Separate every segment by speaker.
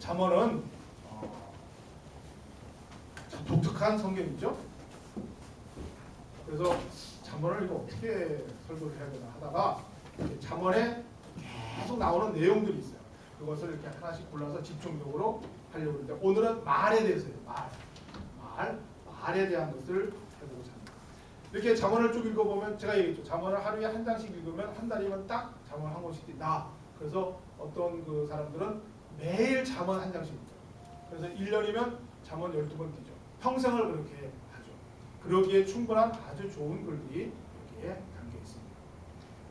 Speaker 1: 잠언은 독특한 성경이죠. 그래서 잠언을 이거 어떻게 설교를 해야 되나 하다가 잠언에 계속 나오는 내용들이 있어요. 그것을 이렇게 하나씩 골라서 집중적으로 하려고 하는데 오늘은 말에 대해서요. 말에 대한 것을 해보고자 합니다. 이렇게 잠언을 쭉 읽어보면 제가 얘기했죠. 잠언을 하루에 한 장씩 읽으면 한 달이면 딱 잠언 한 권씩 다. 그래서 어떤 그 사람들은 매일 잠언 한 장씩 읽죠. 그래서 1년이면 잠언 12번 뛰죠. 평생을 그렇게 하죠. 그러기에 충분한 아주 좋은 글들이 여기에 담겨 있습니다.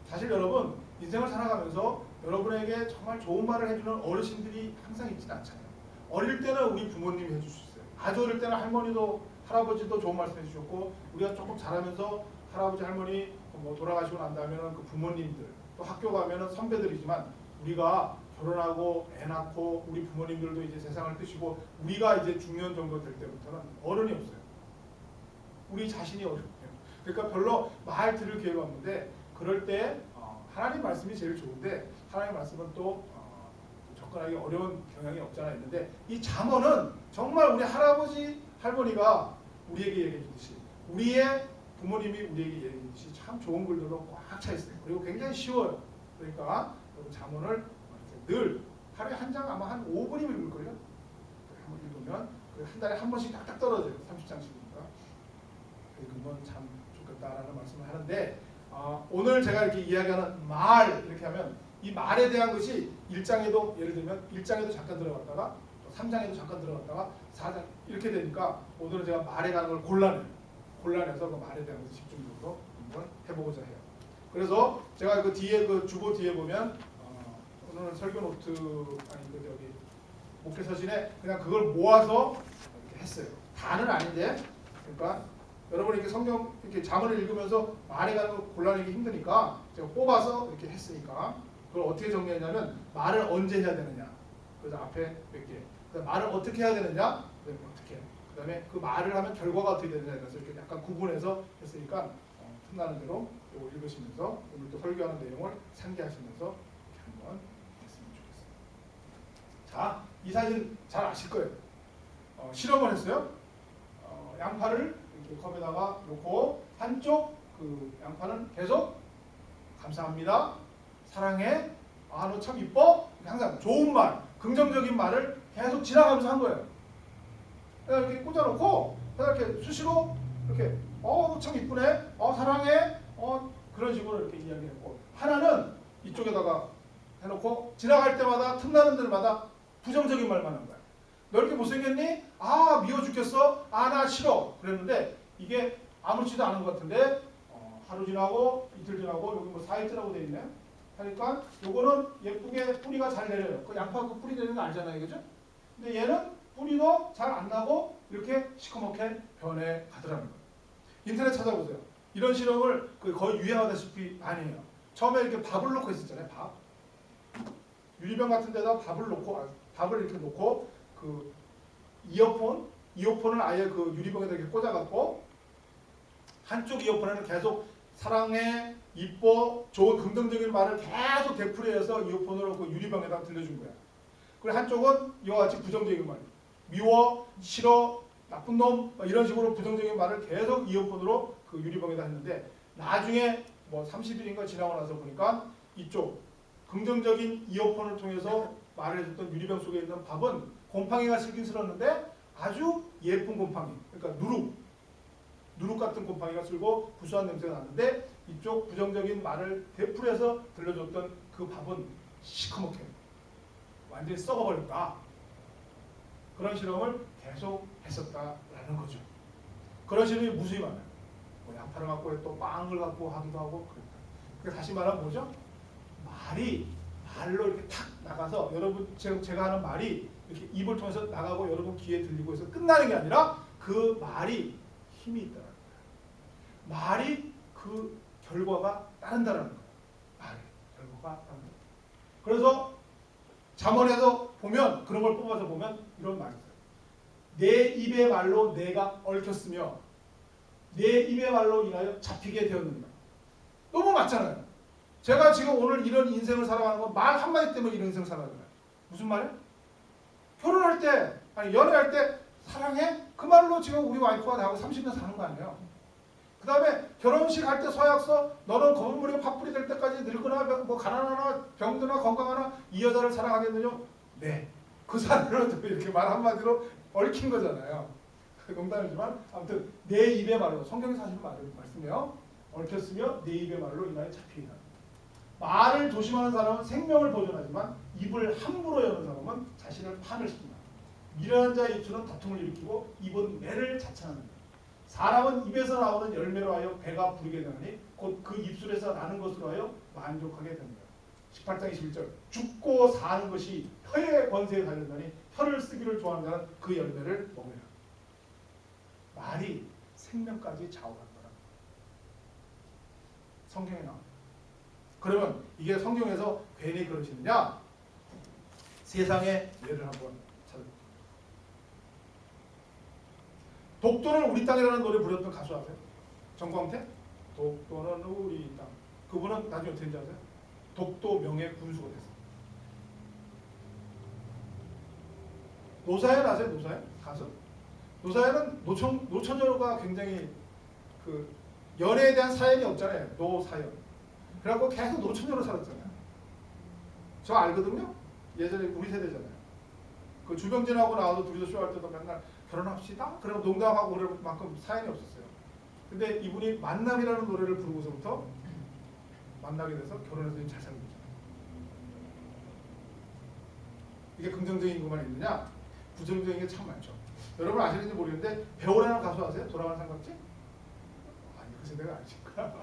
Speaker 1: 사실 여러분 인생을 살아가면서 여러분에게 정말 좋은 말을 해주는 어르신들이 항상 있지는 않잖아요. 어릴 때는 우리 부모님이 해줄 수 있어요. 아주 어릴 때는 할머니도 할아버지도 좋은 말씀 해주셨고 우리가 조금 자라면서 할아버지 할머니 뭐 돌아가시고 난 다음에는 그 부모님들 또 학교 가면은 선배들이지만 우리가 결혼하고 애 낳고 우리 부모님들도 이제 세상을 뜨시고 우리가 이제 중년 정도 될 때부터는 어른이 없어요. 우리 자신이 어른이에요. 그러니까 별로 말 들을 기회가 없는데 그럴 때 하나님 말씀이 제일 좋은데 하나님 말씀은 또 접근하기 어려운 경향이 없잖아 있는데 이 잠언은 정말 우리 할아버지 할머니가 우리에게 얘기해 주듯이 우리의 부모님이 우리에게 얘기해 주듯이 참 좋은 글들로 꽉 차 있어요. 그리고 굉장히 쉬워요. 그러니까 잠언을 늘 하루에 한 장 아마 한 5분이면 읽을걸요? 한번 읽으면 한 달에 한 번씩 딱딱 떨어져요. 30장씩이니까 읽으면 참 좋겠다라는 말씀을 하는데 오늘 제가 이렇게 이야기하는 말 이렇게 하면 이 말에 대한 것이 1장에도 예를 들면 1장에도 잠깐 들어갔다가 3장에도 잠깐 들어갔다가 4장 이렇게 되니까 오늘은 제가 말에 관한 걸 골라내서 그 말에 대한 것을 집중적으로 한번 해보고자 해요. 그래서 제가 그 뒤에 그 주보 뒤에 보면 오늘은 설교 노트 아니 그 저기 목회 서신에 그냥 그걸 모아서 이렇게 했어요. 다는 아닌데 그러니까 여러분이 이렇게 성경 이렇게 잠언을 읽으면서 말에 관한 걸 골라내기 힘드니까 제가 뽑아서 이렇게 했으니까 그걸 어떻게 정리했냐면 말을 언제 해야 되느냐. 그래서 앞에 몇 개. 그다음에 말을 어떻게 해야 되느냐. 그다음에 어떻게. 그다음에 그 말을 하면 결과가 어떻게 되느냐. 그래서 이렇게 약간 구분해서 했으니까 틈나는 대로 이거 읽으시면서 오늘 또 설교하는 내용을 상기하시면서 이렇게 한번 했으면 좋겠습니다. 자, 이 사진 잘 아실 거예요. 실험을 했어요. 양파를 이렇게 컵에다가 놓고 한쪽 그 양파는 계속 감사합니다. 사랑해. 너 참 이뻐. 항상 좋은 말, 긍정적인 말을 계속 지나가면서 한 거예요. 이렇게 꽂아놓고 이렇게 수시로 이렇게 너 참 이쁘네. 사랑해. 그런 식으로 이렇게 이야기했고 하나는 이쪽에다가 해놓고 지나갈 때마다 틈나는 데마다 부정적인 말만 한 거야. 너 이렇게 못생겼니? 미워 죽겠어. 나 싫어. 그랬는데 이게 아무렇지도 않은 것 같은데 하루 지나고 이틀 지나고 여기 뭐 4일째라고 돼 있네. 하니까 요거는 예쁘게 뿌리가 잘 내려요. 그 양파 그 뿌리 내리는 거 알잖아요. 그죠? 근데 얘는 뿌리도 잘 안 나고 이렇게 시커멓게 변해 가더라는 거예요. 인터넷 찾아보세요. 이런 실험을 거의 유행하다시피 많이 해요. 처음에 이렇게 밥을 넣고 했었잖아요. 밥. 유리병 같은 데다 밥을 이렇게 놓고 그 이어폰을 아예 그 유리병에다 이렇게 꽂아갖고 한쪽 이어폰에는 계속 사랑해, 이뻐, 좋은 긍정적인 말을 계속 되풀이해서 이어폰으로 그 유리병에다 들려준 거야. 그리고 한쪽은 이와 같이 부정적인 말, 미워, 싫어, 나쁜 놈 이런 식으로 부정적인 말을 계속 이어폰으로 그 유리병에다 했는데 나중에 뭐 30일인가 지나고 나서 보니까 이쪽 긍정적인 이어폰을 통해서 말을 해줬던 유리병 속에 있는 밥은 곰팡이가 슬긴 슬었는데 아주 예쁜 곰팡이, 그러니까 누룩 같은 곰팡이가 슬고 구수한 냄새가 나는데 이쪽 부정적인 말을 되풀이해서 들려줬던 그 밥은 시커멓게 완전히 썩어버렸다. 그런 실험을 계속 했었다라는 거죠. 그런 실험이 무수히 많아요. 뭐 양파를 갖고 또 빵을 갖고 하기도 하고 그랬다. 그러니까 다시 말하면 뭐죠? 말로 이렇게 탁 나가서 여러분 제가 하는 말이 이렇게 입을 통해서 나가고 여러분 귀에 들리고 해서 끝나는 게 아니라 그 말이 힘이 있다는 거예요. 말이 그 결과가 따른다는 거예요. 말이 결과가 따른다. 그래서 잠언에서 보면 그런 걸 뽑아서 보면 이런 말이 있어요. 내 입의 말로 내가 얽혔으며 내 입의 말로 인하여 잡히게 되었느니라. 너무 맞잖아요. 제가 지금 오늘 이런 인생을 살아가는 건 말 한마디 때문에 이런 인생을 살아가는 거예요. 무슨 말이에요? 때 아니 연애할 때 사랑해? 그 말로 지금 우리 와이프가 나하고 30년 사는 거 아니에요. 그 다음에 결혼식 할 때 서약서 너는 검은 머리가 팥불이 될 때까지 늙거나 뭐 가난하나 병드나 건강하나 이 여자를 사랑하겠느냐? 네. 그 사람은 이렇게 말 한마디로 얽힌 거잖아요. 농담이지만 아무튼 내 입의 말로 성경이 사실 말씀이요. 얽혔으며 내 입의 말로 이 말이 잡히리라. 말을 조심하는 사람은 생명을 보존하지만 입을 함부로 여는 사람은 자신을 파멸 시킨다. 미련한 자의 입술은 다툼을 일으키고 입은 매를 자찬하는 다. 사람은 입에서 나오는 열매로 하여 배가 부르게 되느니 곧 그 입술에서 나는 것으로 하여 만족하게 됩니다. 18장 21절 죽고 사는 것이 혀의 권세에 달렸다니 혀를 쓰기를 좋아하는 자는 그 열매를 먹으리라. 말이 생명까지 좌우한다. 성경에 나옵니다. 그러면 이게 성경에서 괜히 그러시느냐? 세상의 예를 한번 찾아볼게요. 독도는 우리 땅이라는 노래 부렸던 가수 아세요? 정광태? 독도는 우리 땅. 그분은 나중에 어떻게 된지 아세요? 독도 명예 군수가 됐어요. 노사연 아세요? 노사연? 가수? 노사연은 노처녀가 굉장히 그 연애에 대한 사연이 없잖아요. 노사연. 그래갖고 계속 노처녀로 살았잖아요. 저 알거든요? 예전에 우리 세대잖아요. 그 주병진하고 나와서 둘이서 쇼할 때도 맨날 결혼합시다? 그러고 농담하고 그럴 만큼 사연이 없었어요. 근데 이분이 만남이라는 노래를 부르고서부터 만나게 돼서 결혼해서 잘 살고 있잖아요. 이게 긍정적인 것만 있느냐? 부정적인 게 참 많죠. 여러분 아시는지 모르겠는데 배우라는 가수 아세요? 돌아가는 삼각지? 아니 그 세대가 아니실까?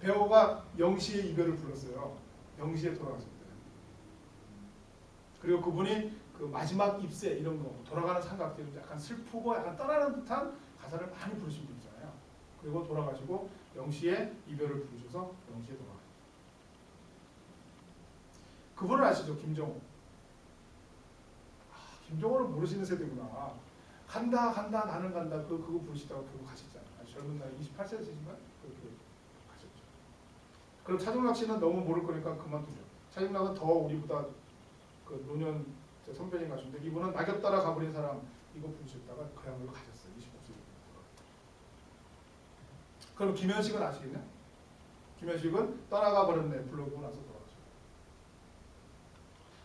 Speaker 1: 배우가 영시의 이별을 불렀어요. 영시에 돌아갔습니다. 그리고 그분이 그 마지막 입새 이런 거 돌아가는 삼각지 약간 슬프고 약간 떠나는 듯한 가사를 많이 부르신 분이잖아요. 그리고 돌아가시고 영시의 이별을 부르셔서 영시에 돌아가셨어요. 그분을 아시죠? 김정호. 김정호를 모르시는 세대구나. 간다 간다 나는 간다 그거 부르시다가 결국 가셨잖아요. 젊은 나이 28세시지만 그렇게 가셨죠. 그럼 차중락 씨는 너무 모를 거니까 그만두죠. 차중락은 더 우리보다 그 노년 선배님 가수인데 이분은 낙엽 따라 가버린 사람 이거 부르셨다가 그야말로 가셨어요. 25세. 그럼 김현식은 아시겠냐? 김현식은 떠나가 버렸네 불러보고 나서 돌아가죠.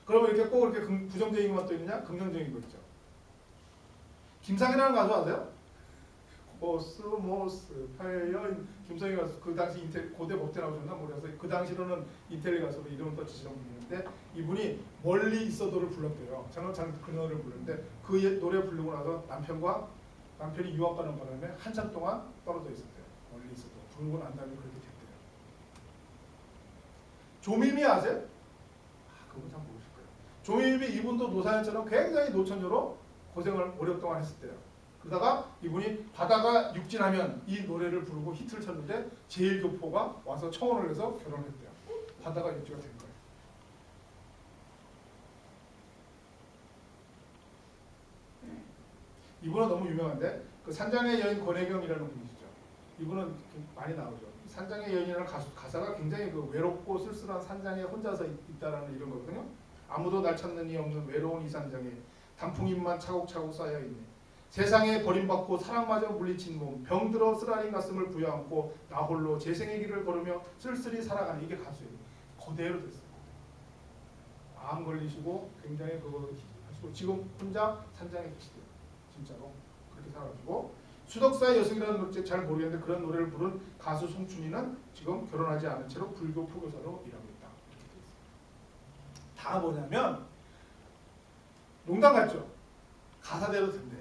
Speaker 1: 그러면 이렇게 꼭 이렇게 부정적인 것만 또 있느냐? 긍정적인 거 있죠. 김상이라는 가수 아세요? 모스 파이어인 김성희 가수 그 당시 고대 법대 나오셨나 모르겠어요. 그 당시로는 인텔리 가수로 이름을 떠치시던 분인데 이분이 멀리 있어도를 불렀대요. 저는 그 노래를 부르는데 그 노래 부르고 나서 남편이 유학 가는 바람에 한참 동안 떨어져 있었대요. 멀리 있어도 부르고 난 다음에 그렇게 됐대요. 조미미 아세요? 그분 참 모르실 거예요. 조미미 이분도 노사연처럼 굉장히 노처녀로 고생을 오랫동안 했을 때요. 그러다가 이분이 바다가 육진하면 이 노래를 부르고 히트를 쳤는데 제일교포가 와서 청혼을 해서 결혼했대요. 바다가 육지가 된 거예요. 이분은 너무 유명한데 그 산장의 여인 권혜경이라는 분이시죠. 이분은 많이 나오죠. 산장의 여인이라는 가사가 굉장히 그 외롭고 쓸쓸한 산장에 혼자서 있다라는 이런 거거든요. 아무도 날 찾는 이 없는 외로운 이 산장에 단풍잎만 차곡차곡 쌓여있네. 세상에 버림받고 사랑마저 물리친 몸 병들어 쓰라린 가슴을 부여안고 나 홀로 재생의 길을 걸으며 쓸쓸히 살아가는 이게 가수예요. 그대로 됐어요. 암 걸리시고 굉장히 그거 하시고 지금 혼자 산장에 계시대요. 진짜로 그렇게 살아가지고 수덕사의 여성이라는 노래 잘 모르겠는데 그런 노래를 부른 가수 송춘이는 지금 결혼하지 않은 채로 불교 포교사로 일하고 있다. 다 뭐냐면 농담 같죠? 가사대로 된대요.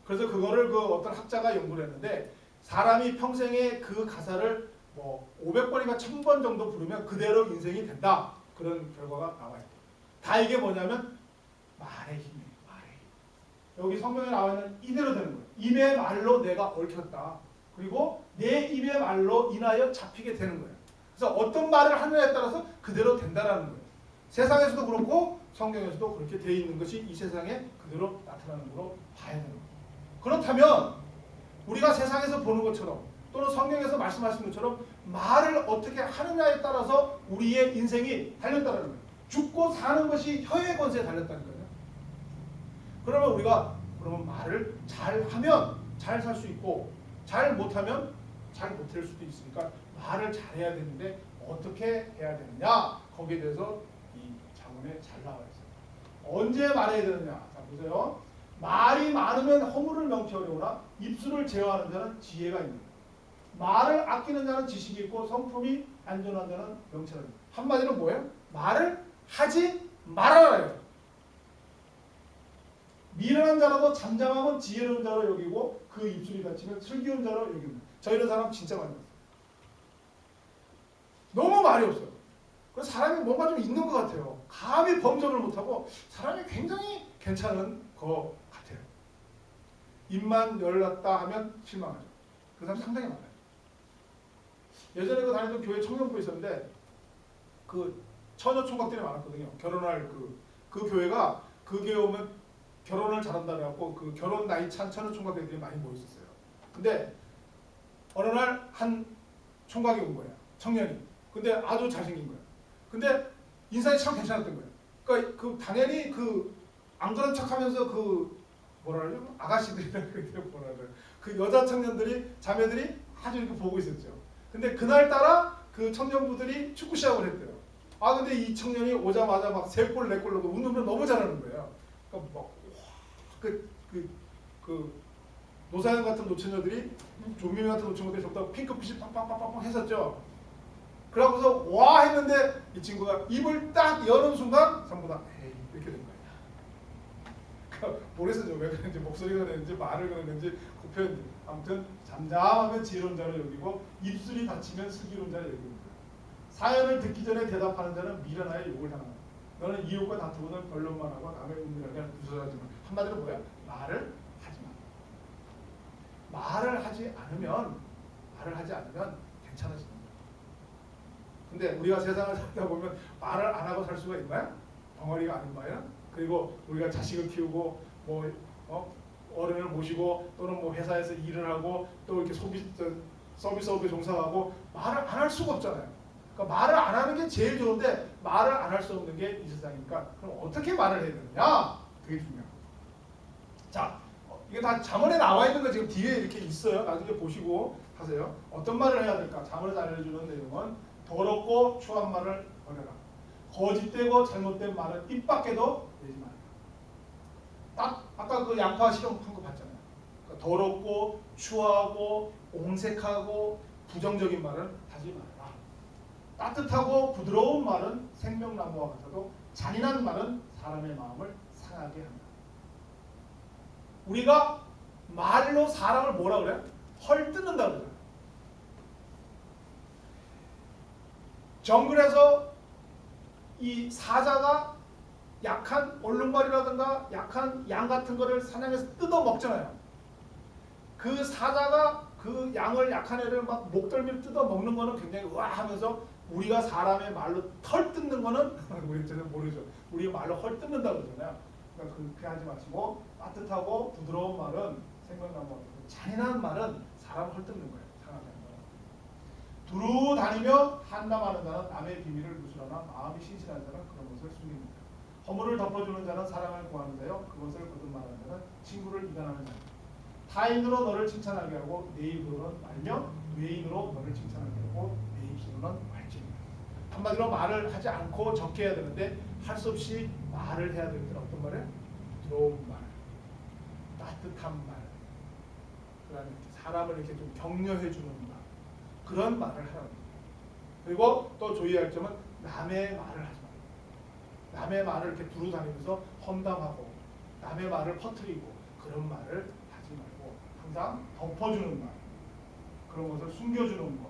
Speaker 1: 그래서 그거를 그 어떤 학자가 연구를 했는데 사람이 평생에 그 가사를 뭐 500번인가 1000번 정도 부르면 그대로 인생이 된다. 그런 결과가 나와요. 다 이게 뭐냐면 말의 힘이에요. 말의 힘. 여기 성경에 나와 있는 이대로 되는 거예요. 입의 말로 내가 얽혔다. 그리고 내 입의 말로 인하여 잡히게 되는 거예요. 그래서 어떤 말을 하느냐에 따라서 그대로 된다라는 거예요. 세상에서도 그렇고 성경에서도 그렇게 되어 있는 것이 이 세상에 그대로 나타나는 걸로 봐야 되는 거예요. 그렇다면 우리가 세상에서 보는 것처럼 또는 성경에서 말씀하신 것처럼 말을 어떻게 하느냐에 따라서 우리의 인생이 달렸다는 거예요. 죽고 사는 것이 혀의 권세에 달렸다는 거예요. 그러면 우리가 그러면 말을 잘하면 잘 살 수 있고 잘 못하면 잘 못할 수도 있으니까 말을 잘해야 되는데 어떻게 해야 되느냐 거기에 대해서 이 자문에 잘 나와 있어요. 언제 말해야 되느냐. 자 보세요. 말이 많으면 허물을 명치 어려우나 입술을 제어하는 자는 지혜가 있는 거예요. 말을 아끼는 자는 지식이 있고 성품이 안전한 자는 명철하다. 한마디로 뭐예요? 말을 하지 말아라요. 미련한 자라도 잠잠하면 지혜로운 자로 여기고 그 입술이 닫히면 슬기로운 자로 여깁니다. 저 이런 사람 진짜 많이 봤어요. 너무 말이 없어요. 그래서 사람이 뭔가 좀 있는 것 같아요. 감히 범접을 못하고 사람이 굉장히 괜찮은 것 같아요. 입만 열렸다 하면 실망하죠. 그 사람 상당히 많아요. 예전에 그 다니던 교회 청년부에 있었는데 그 처녀 총각들이 많았거든요. 결혼할 그 교회가 그 교회 오면 결혼을 잘한다 그래갖고 그 결혼 나이 찬 처녀 총각들이 많이 모였었어요. 근데 어느 날 한 총각이 온 거예요. 청년이. 근데 아주 잘생긴 거예요. 근데 인상이 참 괜찮았던 거예요. 그러니까 그 당연히 그 안 그런 척하면서 그 뭐라 그러죠? 아가씨들이라 그래요. 뭐라 그래요? 그 여자 청년들이 자매들이 아주 이렇게 보고 있었죠. 근데 그날따라 그 청년부들이 축구 시합을 했대요. 아 근데 이 청년이 오자마자 막 3골 4골 넣고 운동을 너무 잘하는 거예요. 그러니까 막 그 노사연 같은 노처녀들이 조민미 같은 노처녀들이 적다고 핑크빛이 팡팡팡팡 했었죠. 그러고서 와 했는데 이 친구가 입을 딱 여는 순간 전부 다 에이 이렇게 된 거예요. 그러니까 모르겠어요. 왜 그런지 목소리가 그랬는지 말을 그랬는지 그 표현 아무튼 잠잠하면 지혜로운 자를 여기고 입술이 닫히면 슬기로운 자를 여깁니다. 사연을 듣기 전에 대답하는 자는 미련하여 욕을 당한다. 너는 이웃과 다투고는 변론만 하고 남의 운명을 무서워하지 마. 한마디로 뭐야? 말을 하지 마. 말을 하지 않으면 괜찮아집니다. 근데 우리가 세상을 살다 보면 말을 안 하고 살 수가 있나요? 덩어리가 아닌 거예요. 그리고 우리가 자식을 키우고 뭐 어른을 모시고 또는 뭐 회사에서 일을 하고 또 이렇게 서비스업에 종사하고 말을 안 할 수가 없잖아요. 그러니까 말을 안 하는 게 제일 좋은데 말을 안 할 수 없는 게 이 세상이니까 그럼 어떻게 말을 해야 되느냐? 그게 중요해요. 자, 이게 다 잠언에 나와 있는 거 지금 뒤에 이렇게 있어요. 나중에 보시고 하세요. 어떤 말을 해야 될까? 잠언에서 알려주는 내용은 더럽고 추한 말을 버려라. 거짓되고 잘못된 말은 입 밖에도 내지 말라. 딱 아까 그 양파 실험한 거 봤잖아요. 그러니까 더럽고 추하고 옹색하고 부정적인 말은 하지 말라. 따뜻하고 부드러운 말은 생명나무와 같아도 잔인한 말은 사람의 마음을 상하게 한다. 우리가 말로 사람을 뭐라 그래요? 헐뜯는다 그러잖아요. 정글에서 이 사자가 약한 얼룩말이라든가 약한 양 같은 거를 사냥해서 뜯어 먹잖아요. 그 사자가 그 양을 약한 애를 막 목덜미를 뜯어 먹는 거는 굉장히 우아하면서 우리가 사람의 말로 털 뜯는 거는 우리는 모르죠. 우리 말로 헐 뜯는다고 그러잖아요. 그러니까 그렇게 하지 마시고 따뜻하고 부드러운 말은 생명나무, 잔인한 말은 사람 헐 뜯는 거예요. 상하게 하는 거예요. 두루 다니며 한담하는 자는 남의 비밀을 누설하나 마음이 신실한 자는 그런 것을 숨깁니다. 허물을 덮어주는 자는 사랑을 구하는 자요 그것을 거듭말하는 자는 친구를 이간하는 자입니다. 타인으로 너를 칭찬하게 하고 내 입으로는 말며 외인으로 너를 칭찬하게 하고 내 입술로는 말지니라. 한마디로 말을 하지 않고 적게 해야 되는데 할 수 없이 말을 해야 되는 데는 어떤 말이에요? 부드러운 말, 따뜻한 말, 그다음에 사람을 이렇게 좀 격려해 주는 말, 그런 말을 하라는 거예요. 그리고 또 주의할 점은 남의 말을 하지 말아요. 남의 말을 이렇게 두루 다니면서 험담하고 남의 말을 퍼뜨리고 그런 말을 하지 말고 항상 덮어주는 말, 그런 것을 숨겨주는 것,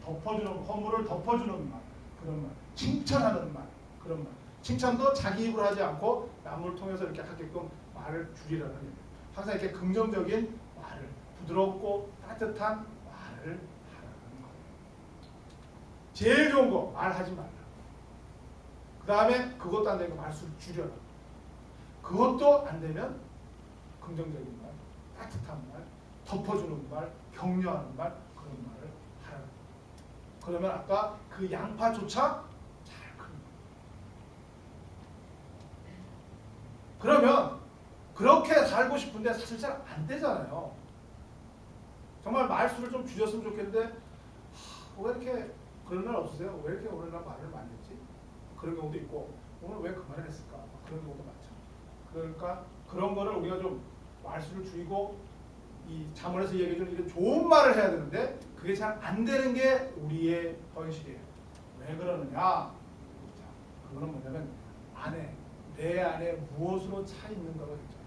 Speaker 1: 덮어주는 허물을 덮어주는 말, 그런 말, 칭찬하는 말, 그런 말. 칭찬도 자기 입으로 하지 않고 남을 통해서 이렇게 하게끔 말을 줄이라는 거예요. 항상 이렇게 긍정적인 말을, 부드럽고 따뜻한 말을 하라는 거예요. 제일 좋은 거 말하지 말라. 그 다음에 그것도 안 되니까 말수를 줄여라. 그것도 안 되면 긍정적인 말, 따뜻한 말, 덮어주는 말, 격려하는 말, 그런 말을 하라는 거예요. 그러면 아까 그 양파조차 잘 큽니다. 그러면 그렇게 살고 싶은데 사실 잘 안 되잖아요. 정말 말수를 좀 줄였으면 좋겠는데 왜 이렇게 그런 날 없으세요? 왜 이렇게 오늘 날 말을 많이 했지? 그런 경우도 있고 오늘 왜 그 말을 했을까? 그런 경우도 많죠. 그러니까 그런 거를 우리가 좀 말수를 줄이고 이 잠언에서 얘기해주는 이런 좋은 말을 해야 되는데 그게 잘 안 되는 게 우리의 현실이에요. 왜 그러느냐? 자, 그거는 뭐냐면 내 안에 무엇으로 차 있는가가 있잖아요.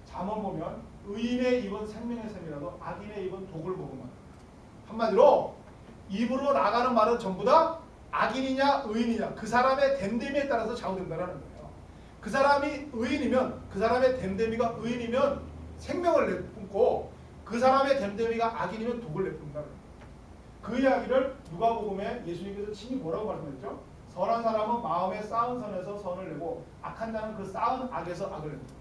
Speaker 1: 잠언 보면 의인의 입은 생명의 샘이라도 악인의 입은 독을 먹으면 한마디로 입으로 나가는 말은 전부 다 악인이냐 의인이냐 그 사람의 됨됨이에 따라서 좌우된다는 거예요. 그 사람이 의인이면 그 사람의 됨됨이가 의인이면 생명을 내뿜고 그 사람의 됨됨이가 악인이면 독을 내뿜는다는 거예요. 그 이야기를 누가복음에 예수님께서 친히 뭐라고 말씀하셨죠? 선한 사람은 마음에 쌓은 선에서 선을 내고 악한 자는 그 쌓은 악에서 악을 낸다.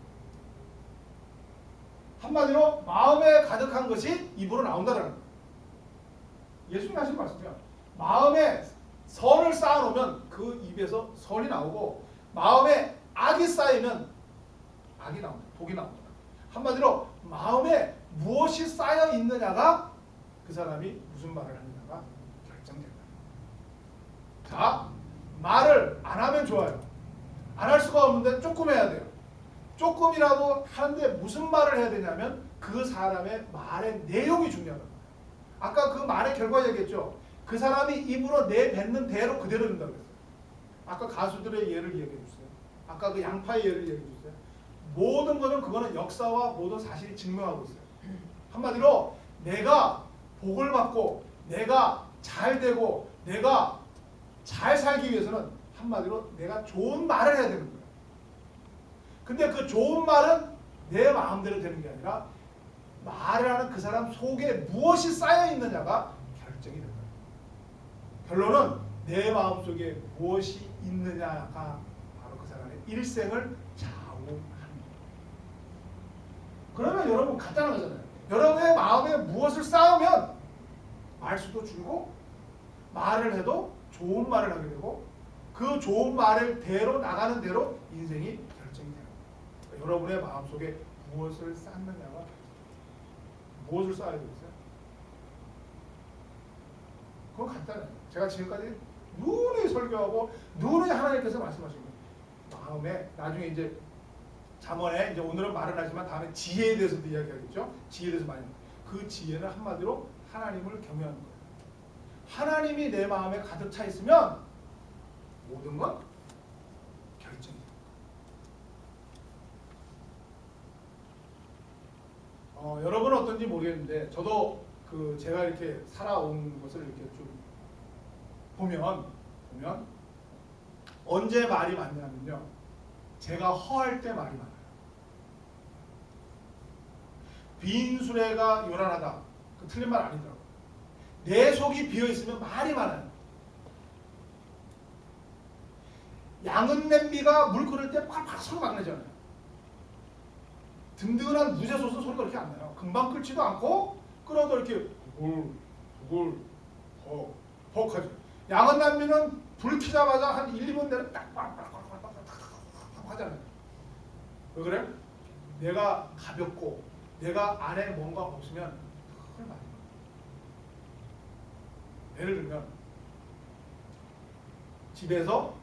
Speaker 1: 한마디로 마음에 가득한 것이 입으로 나온다는 거예요. 예수님 하신 말씀이야. 마음에 선을 쌓아놓으면 그 입에서 선이 나오고 마음에 악이 쌓이면 악이 나온다. 독이 나온다. 한마디로 마음에 무엇이 쌓여 있느냐가 그 사람이 무슨 말을 하느냐가 결정된다. 자, 말을 안 하면 좋아요. 안 할 수가 없는데 조금 해야 돼요. 조금이라도 하는데 무슨 말을 해야 되냐면 그 사람의 말의 내용이 중요하다. 아까 그 말의 결과 얘기했죠. 그 사람이 입으로 내뱉는 대로 그대로 된다고 했어요. 아까 가수들의 예를 얘기해 주세요. 아까 그 양파의 예를 얘기해 주세요. 모든 것은 그거는 역사와 모든 사실이 증명하고 있어요. 한마디로 내가 복을 받고 내가 잘 되고 내가 잘 살기 위해서는 한마디로 내가 좋은 말을 해야 되는 거예요. 근데 그 좋은 말은 내 마음대로 되는 게 아니라 말을 하는 그 사람 속에 무엇이 쌓여 있느냐가 결정이 된다. 결론은 내 마음속에 무엇이 있느냐가 바로 그 사람의 일생을 좌우하는 거예요. 그러면 여러분 간단한 거잖아요. 여러분의 마음에 무엇을 쌓으면 말수도 줄고 말을 해도 좋은 말을 하게 되고 그 좋은 말을 대로 나가는 대로 인생이 결정이 돼요. 그러니까 여러분의 마음속에 무엇을 쌓느냐가 무엇을 쌓아야 되겠어요? 그건 간단해요. 제가 지금까지 누누이 설교하고 누누이 하나님께서 말씀하신 거예요. 마음에 나중에 이제 잠언에 이제 오늘은 말은 하지만 다음에 지혜에 대해서도 이야기하겠죠. 지혜에 대해서 많이 그 지혜는 한마디로 하나님을 경외하는 거예요. 하나님이 내 마음에 가득 차 있으면 모든 건 결정이 돼요. 여러분은 어떤지 모르겠는데 저도 그 제가 이렇게 살아온 것을 이렇게 좀 보면 언제 말이 많냐면요. 제가 허할 때 말이 많아요. 빈수레가 요란하다. 그 틀린 말 아니더라고요. 내 속이 비어있으면 말이 많아요. 양은 냄비가 물 끓을 때 팍팍 소리 막 내잖아요. 든든한 무쇠솥은 소리가 그렇게 안 나요. 금방 끓지도 않고 끓어도 이렇게 구글 헉 하죠. 양은 냄비는 불 켜자마자 한 1, 2분 내로 딱딱딱딱딱딱 하잖아요. 왜 그래? 내가 가볍고 내가 안에 뭔가 없으면 그걸 많이 해요. 예를 들면 집에서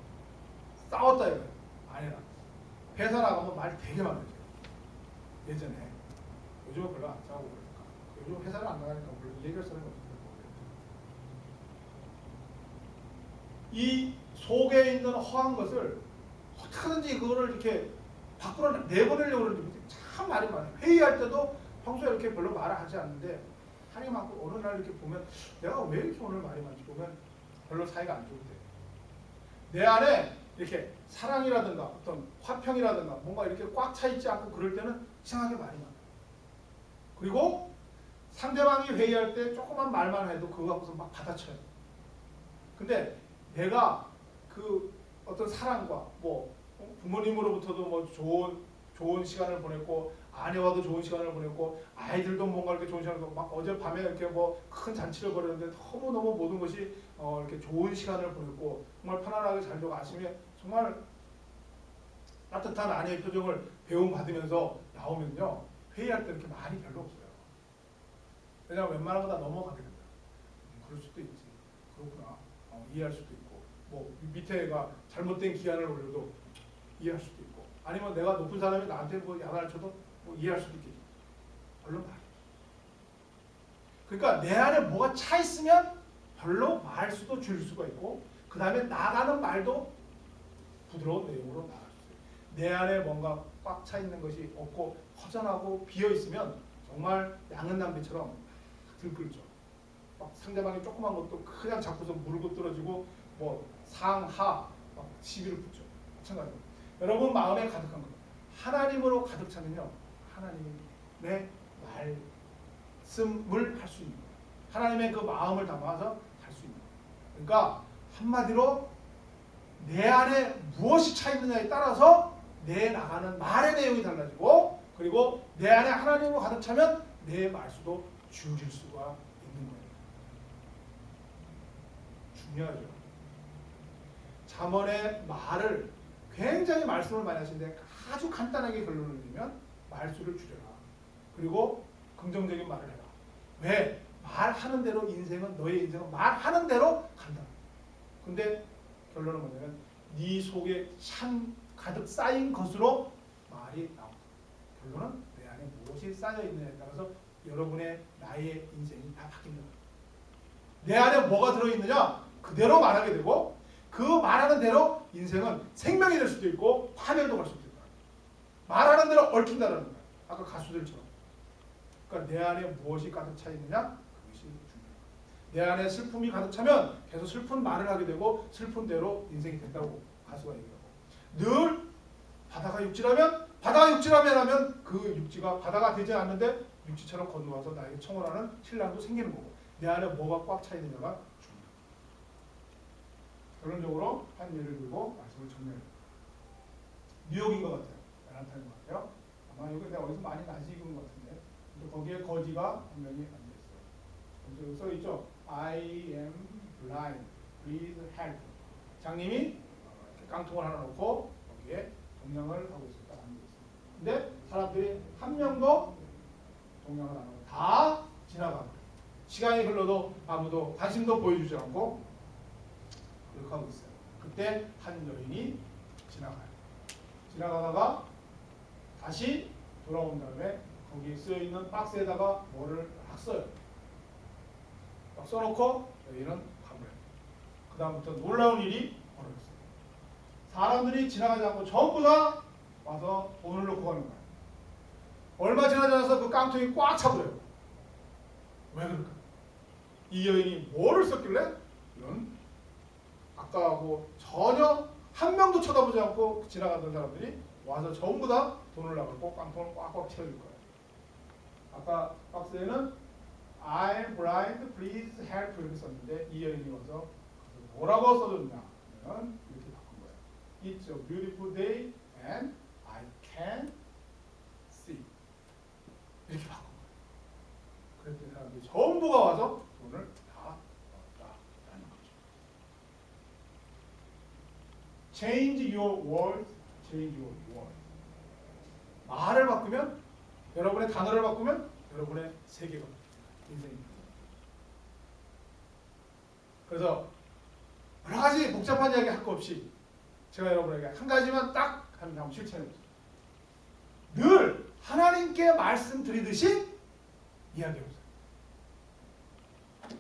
Speaker 1: 싸웠다 이거예요. 아내랑. 회사 나가면 말이 되게 많아져요. 예전에. 요즘은 별로 안 싸우고 그러니까. 요즘 회사를 안 나가니까 물론 얘기할 사람이 없어요. 이 속에 있는 허한 것을 어떻게든지 그거를 이렇게 밖으로 내보내려고 그러는데 참 말이 많아요. 회의할 때도 평소에 이렇게 별로 말을 하지 않는데 하나님 앞에 어느 날 이렇게 보면 내가 왜 이렇게 오늘 말이 많지 보면 별로 사이가 안 좋은데 내 안에 이렇게 사랑이라든가 어떤 화평이라든가 뭔가 이렇게 꽉 차 있지 않고 그럴 때는 이상하게 말이 많아요. 그리고 상대방이 회의할 때 조그만 말만 해도 그거 갖고서 막 받아쳐요. 근데 내가 그 어떤 사랑과 뭐 부모님으로부터도 뭐 좋은 시간을 보냈고 아내와도 좋은 시간을 보냈고 아이들도 뭔가 이렇게 좋은 시간을 보냈고 막 어젯밤에 이렇게 뭐 큰 잔치를 벌였는데 너무너무 모든 것이 이렇게 좋은 시간을 보냈고 정말 편안하게 잘 되고 아침에 정말 따뜻한 아내의 표정을 배움받으면서 나오면요. 회의할 때 이렇게 말이 별로 없어요. 왜냐하면 웬만한 거 다 넘어가게 된다. 그럴 수도 있지. 그렇구나. 이해할 수도 있고. 뭐 밑에가 잘못된 기한을 올려도 이해할 수도 있고. 아니면 내가 높은 사람이 나한테 뭐 야단을 쳐도 뭐 이해할 수도 있겠지. 별로 말. 그러니까 내 안에 뭐가 차 있으면 별로 말 수도 줄 수가 있고, 그 다음에 나가는 말도 부드러운 내용으로 나갈 수 있어요. 내 안에 뭔가 꽉 차 있는 것이 없고 허전하고 비어 있으면 정말 양은 낭비처럼 들끓죠. 막 상대방이 조그만 것도 그냥 잡고서 물고 떨어지고 뭐 상하 막 시비를 붙죠. 마찬가지로 여러분 마음에 가득한 것 하나님으로 가득 차면요. 하나님의 말씀을 할 수 있는 거예요. 하나님의 그 마음을 담아서 할 수 있는 거예요. 그러니까 한마디로 내 안에 무엇이 차 있느냐에 따라서 내 나가는 말의 내용이 달라지고, 그리고 내 안에 하나님으로 가득 차면 내 말수도 줄일 수가 있는 거예요. 중요하죠. 잠언의 말을 굉장히 말씀을 많이 하시는데 아주 간단하게 결론을 내리면 말수를 줄여라. 그리고 긍정적인 말을 해라. 왜? 말하는 대로 인생은 너의 인생은 말하는 대로 간다. 근데 결론은 뭐냐면 네 속에 참 가득 쌓인 것으로 말이 나온다. 결론은 내 안에 무엇이 쌓여 있느냐에 따라서 여러분의 나의 인생이 다 바뀐다. 내 안에 뭐가 들어있느냐 그대로 말하게 되고, 그 말하는 대로 인생은 생명이 될 수도 있고 파멸도 갈 수도 있다. 말하는 대로 얽힌다는 거야. 아까 가수들처럼. 그러니까 내 안에 무엇이 가득 차 있느냐 그것이 중요해요. 내 안에 슬픔이 가득 차면 계속 슬픈 말을 하게 되고 슬픈 대로 인생이 된다고 가수가 얘기하고, 늘 바다가 육지라면 하면 그 육지가 바다가 되지 않는데 육지처럼 건너와서 나에게 청혼하는 신랑도 생기는 거고, 내 안에 뭐가 꽉 차 있느냐가 중요해요. 결론적으로 한 예를 들고 말씀을 정리해요. 뉴욕인 것 같아요. 맨하탄인 것 같아요. 아마 이거 내가 어디서 많이 나시 읽은 것 같은데, 근데 거기에 거지가 한 명이 앉아 있어요. 써 있죠. I am blind. Please help. 장님이 깡통을 하나 놓고 거기에 동냥을 하고 있어요. 딱 앉아 있어요. 근데 사람들이 한 명도 동냥을 안 하고 다 지나가고, 시간이 흘러도 아무도 관심도 보여주지 않고 그렇게 하고 있어요. 그때 한 여인이 지나가요. 지나가다가 다시 돌아온 다음에 거기에 쓰여있는 박스에다가 뭐를 막 써요. 막 써놓고 여인은 가버려요. 그 다음부터 놀라운 일이 벌어졌어요. 사람들이 지나가지 않고 전부 다 와서 돈을 넣고 가는 거예요. 얼마 지나지 않아서 그 깡통이 꽉 차버려요. 왜 그럴까? 이 여인이 뭐를 썼길래 이런 아까하고 전혀 한 명도 쳐다보지 않고 지나가던 사람들이 와서 전부 다 돈을 나가고 깡통을 꽉꽉 채워줄 거예요. 아까 박스에는 I'm blind, please help 이렇게 썼는데 이 여인이 와서 뭐라고 써줬냐 하면 이렇게 바꾼 거예요. It's a beautiful day and I can see 이렇게 바꾼 거예요. 그랬더니 사람들이 전부가 와서 돈을 다 넣었다라는 거죠. Change your words, change your world. 말을 바꾸면, 여러분의 단어를 바꾸면 여러분의 세계가 인생입니다. 그래서 여러 가지 복잡한 이야기 할 거 없이 제가 여러분에게 한 가지만 딱 한번 실천해 보세요. 늘 하나님께 말씀드리듯이 이야기해 보세요.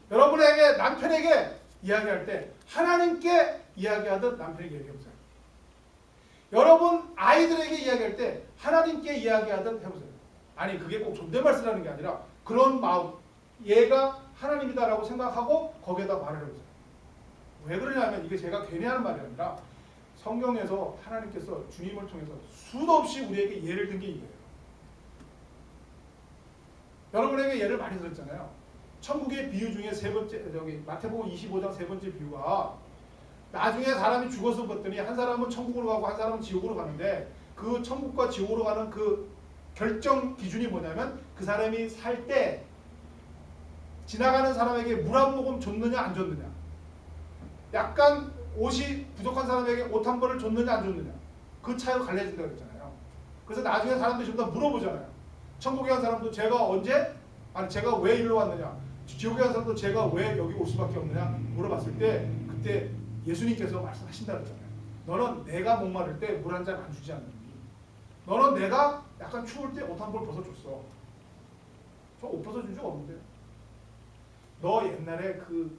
Speaker 1: 여러분에게 남편에게 이야기할 때 하나님께 이야기하듯 남편에게 얘기해 보세요. 여러분 아이들에게 이야기할 때 하나님께 이야기하듯 해보세요. 아니 그게 꼭 존댓말 쓰라는 게 아니라 그런 마음, 얘가 하나님이다라고 생각하고 거기에다 말을 해보세요. 왜 그러냐면 이게 제가 괜히 하는 말이 아니라 성경에서 하나님께서 주님을 통해서 수도 없이 우리에게 예를 든 게 이거예요. 여러분에게 예를 많이 들었잖아요. 천국의 비유 중에 세 번째, 마태복음 25장 세 번째 비유가 나중에 사람이 죽어서 봤더니 한 사람은 천국으로 가고 한 사람은 지옥으로 가는데, 그 천국과 지옥으로 가는 그 결정 기준이 뭐냐면 그 사람이 살 때 지나가는 사람에게 물 한 모금 줬느냐 안 줬느냐, 약간 옷이 부족한 사람에게 옷 한 벌을 줬느냐 안 줬느냐, 그 차이가 갈라진다고 그랬잖아요. 그래서 나중에 사람들이 좀 더 물어보잖아요. 천국에 간 사람도 제가 언제? 아니 제가 왜 일로 왔느냐? 지옥에 간 사람도 제가 왜 여기 올 수밖에 없느냐? 물어봤을 때 그때 예수님께서 말씀하신다 그랬잖아요. 너는 내가 목마를 때 물 한 잔 안 주지 않느니, 너는 내가 약간 추울 때 옷 한 벌 벗어줬어. 저 옷 벗어준 적 없는데. 너 옛날에 그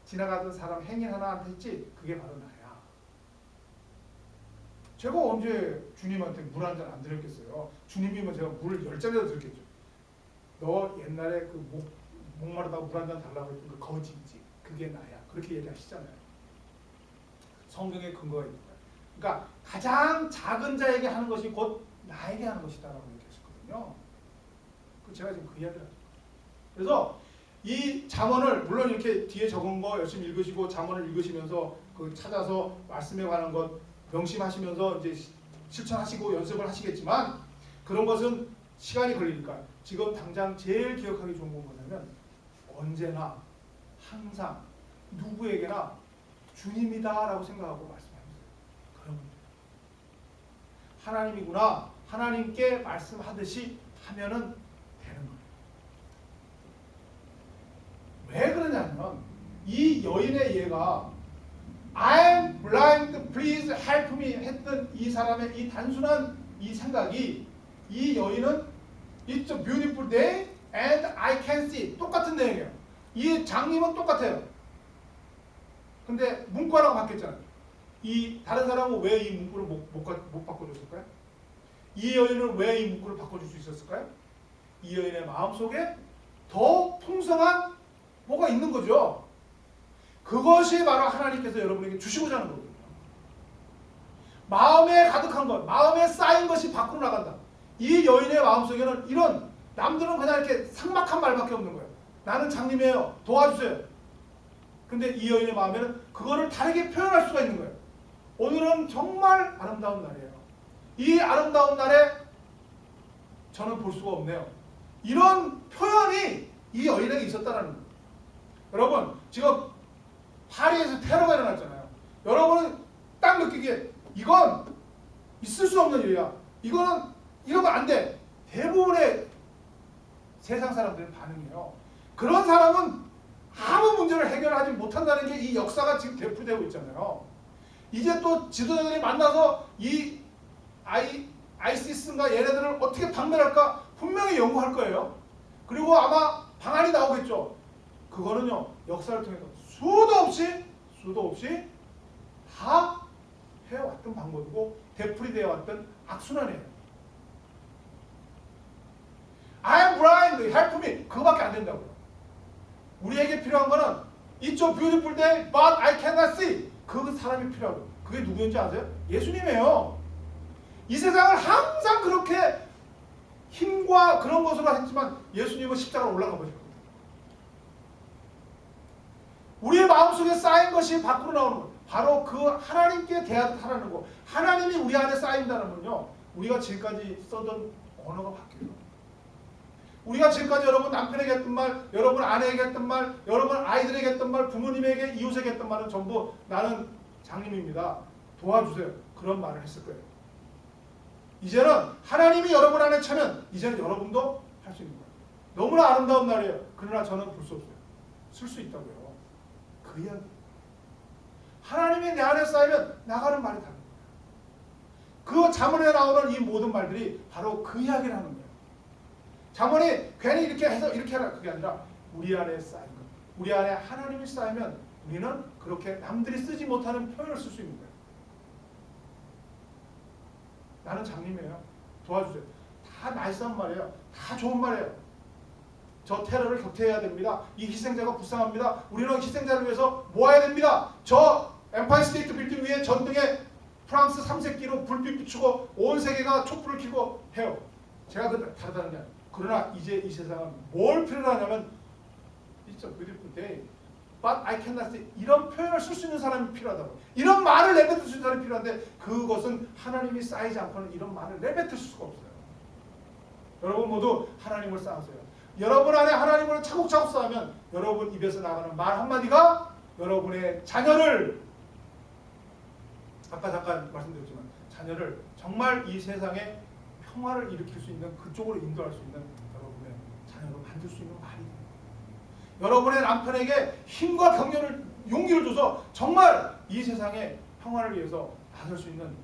Speaker 1: 지나가던 사람 행인 하나한테 했지? 그게 바로 나야. 제가 언제 주님한테 물 한 잔 안 드렸겠어요? 주님이면 제가 물을 10잔이라도 드렸겠죠. 너 옛날에 그 목마르다고 물 한 잔 달라고 했던 그 거지지, 그게 나야. 그렇게 얘기하시잖아요. 성경에 근거가 있는 거예요. 그러니까 가장 작은 자에게 하는 것이 곧 나에게 하는 것이다라고 얘기하셨거든요. 제가 지금 그 이야기를 하죠. 그래서 이 잠언을 물론 이렇게 뒤에 적은 거 열심히 읽으시고 잠언을 읽으시면서 그 찾아서 말씀에 관한 것 명심하시면서 이제 실천하시고 연습을 하시겠지만, 그런 것은 시간이 걸리니까 지금 당장 제일 기억하기 좋은 건 뭐냐면, 언제나 항상 누구에게나 주님이다라고 생각하고 말씀하세요. 그런 겁니다. 하나님이구나, 하나님께 말씀하듯이 하면은 되는 거예요. 왜 그러냐면 이 여인의 얘가 I'm blind, please help me 했던 이 사람의 이 단순한 이 생각이, 이 여인은 It's a beautiful day and I can see, 똑같은 내용이에요. 이 장님은 똑같아요. 근데 문구하라고 바뀌었잖아요. 이 다른 사람은 왜 이 문구를 못 바꿔줬을까요? 이 여인은 왜 이 문구를 바꿔줄 수 있었을까요? 이 여인의 마음속에 더 풍성한 뭐가 있는 거죠. 그것이 바로 하나님께서 여러분에게 주시고자 하는 거거든요. 마음에 가득한 것, 마음에 쌓인 것이 밖으로 나간다. 이 여인의 마음속에는 이런, 남들은 그냥 이렇게 삭막한 말밖에 없는 거예요. 나는 장님이에요, 도와주세요. 근데 이 여인의 마음에는 그거를 다르게 표현할 수가 있는 거예요. 오늘은 정말 아름다운 날이에요. 이 아름다운 날에 저는 볼 수가 없네요. 이런 표현이 이 여인에게 있었다는 거예요. 여러분, 지금 파리에서 테러가 일어났잖아요. 여러분은 딱 느끼기에 이건 있을 수 없는 일이야. 이러면 안 돼. 대부분의 세상 사람들의 반응이에요. 그런 사람은 아무 문제를 해결하지 못한다는 게 이 역사가 지금 되풀이되고 있잖아요. 이제 또 지도자들이 만나서 이 아이시스인가 얘네들을 어떻게 박멸할까 분명히 연구할 거예요. 그리고 아마 방안이 나오겠죠. 그거는요, 역사를 통해서 수도 없이 다 해왔던 방법이고 되풀이되어 왔던 악순환이에요. I'm blind, help me. 그거밖에 안 된다고요. 우리에게 필요한 거는 It's a beautiful day, but I cannot see. 그 사람이 필요하고, 그게 누구인지 아세요? 예수님이에요. 이 세상을 항상 그렇게 힘과 그런 것으로 했지만 예수님은 십자가로 올라가 버렸거든요. 우리의 마음속에 쌓인 것이 밖으로 나오는 것, 바로 그 하나님께 대하는 거. 하나님이 우리 안에 쌓인다는 건요, 우리가 지금까지 써던 언어가 바뀌어요. 우리가 지금까지 여러분 남편에게 했던 말, 여러분 아내에게 했던 말, 여러분 아이들에게 했던 말, 부모님에게, 이웃에게 했던 말은 전부 나는 장님입니다, 도와주세요, 그런 말을 했을 거예요. 이제는 하나님이 여러분 안에 차면 이제는 여러분도 할 수 있는 거예요. 너무나 아름다운 날이에요. 그러나 저는 볼 수 없어요. 쓸 수 있다고요. 그 이야기. 하나님이 내 안에 쌓이면 나가는 말이 다른 거예요. 그 잠언에 나오는 이 모든 말들이 바로 그 이야기를 하는 거예요. 잠언이 괜히 이렇게 해서 이렇게 하라, 그게 아니라 우리 안에 쌓인 것. 우리 안에 하나님이 쌓이면 우리는 그렇게 남들이 쓰지 못하는 표현을 쓸 수 있는 거예요. 나는 장님이에요, 도와주세요. 다 나이스한 말이에요. 다 좋은 말이에요. 저 테러를 격퇴해야 됩니다. 이 희생자가 불쌍합니다. 우리는 희생자를 위해서 모아야 됩니다. 저 엠파이어 스테이트 빌딩 위에 전등에 프랑스 3세기로 불빛 비추고 온 세계가 촛불을 켜고 해요. 제가 다르다는 게 아니에요. 그러나 이제 이 세상은 뭘 필요로 하냐면 It's a beautiful day, but I cannot see. 이런 표현을 쓸 수 있는 사람이 필요하다고. 이런 말을 내뱉을 수 있는 사람이 필요한데, 그것은 하나님이 쌓이지 않고는 이런 말을 내뱉을 수가 없어요. 여러분 모두 하나님을 쌓으세요. 여러분 안에 하나님을 차곡차곡 쌓으면 여러분 입에서 나가는 말 한마디가 여러분의 자녀를, 아까 잠깐 말씀드렸지만 자녀를 정말 이 세상에 평화를 일으킬 수 있는 그쪽으로 인도할 수 있는 여러분의 자녀로 만들 수 있는 말이 돼요. 여러분의 남편에게 힘과 격려를 용기를 줘서 정말 이 세상에 평화를 위해서 나설 수 있는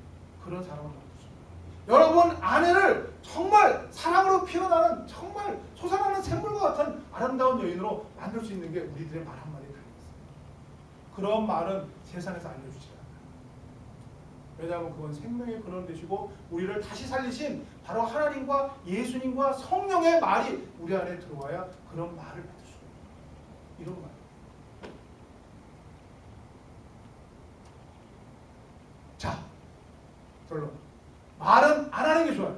Speaker 1: 그런 사람을 만들 수 있습니다. 여러분 아내를 정말 사랑으로 피어나는 정말 솟아나는 샘물과 같은 아름다운 여인으로 만들 수 있는 게 우리들의 말 한마디에 달려있어요. 그런 말은 세상에서 알려주지 않아요. 왜냐하면 그건 생명의 근원 되시고 우리를 다시 살리신 바로 하나님과 예수님과 성령의 말이 우리 안에 들어와야 그런 말을 받을 수가 있어요. 이런 말. 자, 결론. 말은 안 하는 게 좋아요.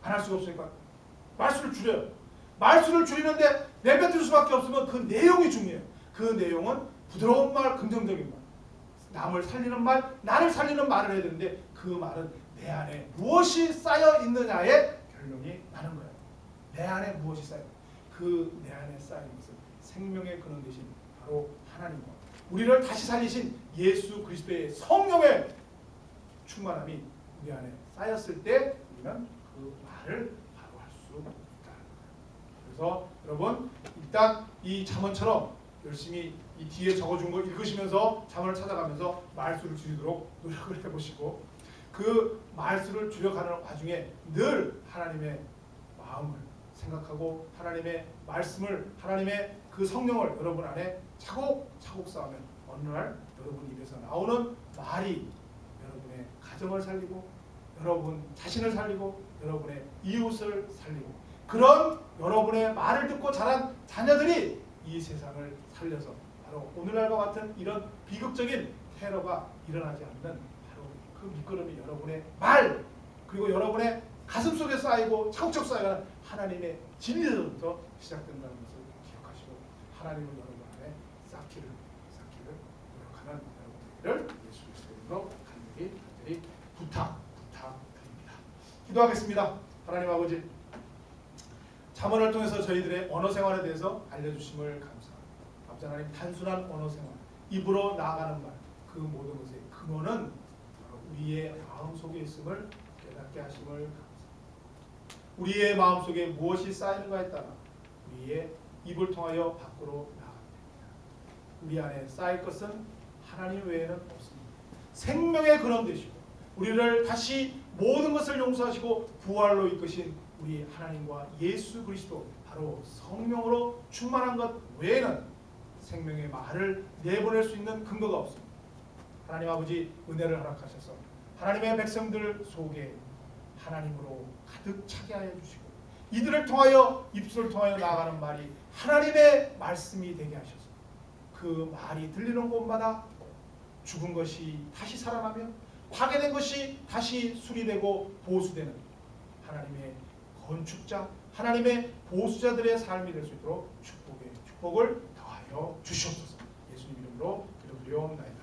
Speaker 1: 안 할 수가 없으니까 말수를 줄여요. 말수를 줄이는데 내뱉을 수밖에 없으면 그 내용이 중요해요. 그 내용은 부드러운 말, 긍정적인 말, 남을 살리는 말, 나를 살리는 말을 해야 되는데 그 말은 내 안에 무엇이 쌓여 있느냐에 결론이 나는 거예요. 내 안에 무엇이 쌓여 있느냐. 그 내 안에 쌓인 것은 생명의 근원 되신 바로 하나님과 우리를 다시 살리신 예수 그리스도의 성령의 충만함이 우리 안에 쌓였을 때 우리는 그 말을 바로 할 수 있다. 그래서 여러분 일단 이 잠언처럼 열심히 이 뒤에 적어준 거 읽으시면서 잠언을 찾아가면서 말수를 줄이도록 노력을 해보시고 그 말수를 줄여가는 와중에 늘 하나님의 마음을 생각하고 하나님의 말씀을 하나님의 그 성령을 여러분 안에 차곡차곡 쌓으면 어느 날 여러분 입에서 나오는 말이 여러분의 가정을 살리고 여러분 자신을 살리고 여러분의 이웃을 살리고 그런 여러분의 말을 듣고 자란 자녀들이 이 세상을 살려서 바로 오늘날과 같은 이런 비극적인 테러가 일어나지 않는 바로 그 밑거름이 여러분의 말 그리고 여러분의 가슴 속에 쌓이고 차곡차곡 쌓여가는 하나님의 진리로부터 시작된다는 것을 기억하시고 하나님은 여러분 안에 쌓기를 노력하는 여러분들을 예수 그리스도로 간절히 부탁드립니다. 기도하겠습니다. 하나님 아버지 잠언을 통해서 저희들의 언어 생활에 대해서 알려주심을 감사합니다. 아버지 하나님 단순한 언어 생활 입으로 나아가는 말 그 모든 것의 근원은 우리의 마음속에 있음을 깨닫게 하심을 감사합니다. 우리의 마음속에 무엇이 쌓이는가에 따라 우리의 입을 통하여 밖으로 나갑니다. 우리 안에 쌓일 것은 하나님 외에는 없습니다. 생명의 근원 되시고 우리를 다시 모든 것을 용서하시고 부활로 이끄신 우리 하나님과 예수 그리스도 바로 성령으로 충만한 것 외에는 생명의 말을 내보낼 수 있는 근거가 없습니다. 하나님 아버지 은혜를 허락하셔서 하나님의 백성들 속에 하나님으로 가득 차게 하여 주시고 이들을 통하여 입술을 통하여 나아가는 말이 하나님의 말씀이 되게 하셔서 그 말이 들리는 곳마다 죽은 것이 다시 살아나며 파괴된 것이 다시 수리되고 보수되는 하나님의 건축자, 하나님의 보수자들의 삶이 될 수 있도록 축복의 축복을 더하여 주시옵소서. 예수님 이름으로 기도드리옵나이다.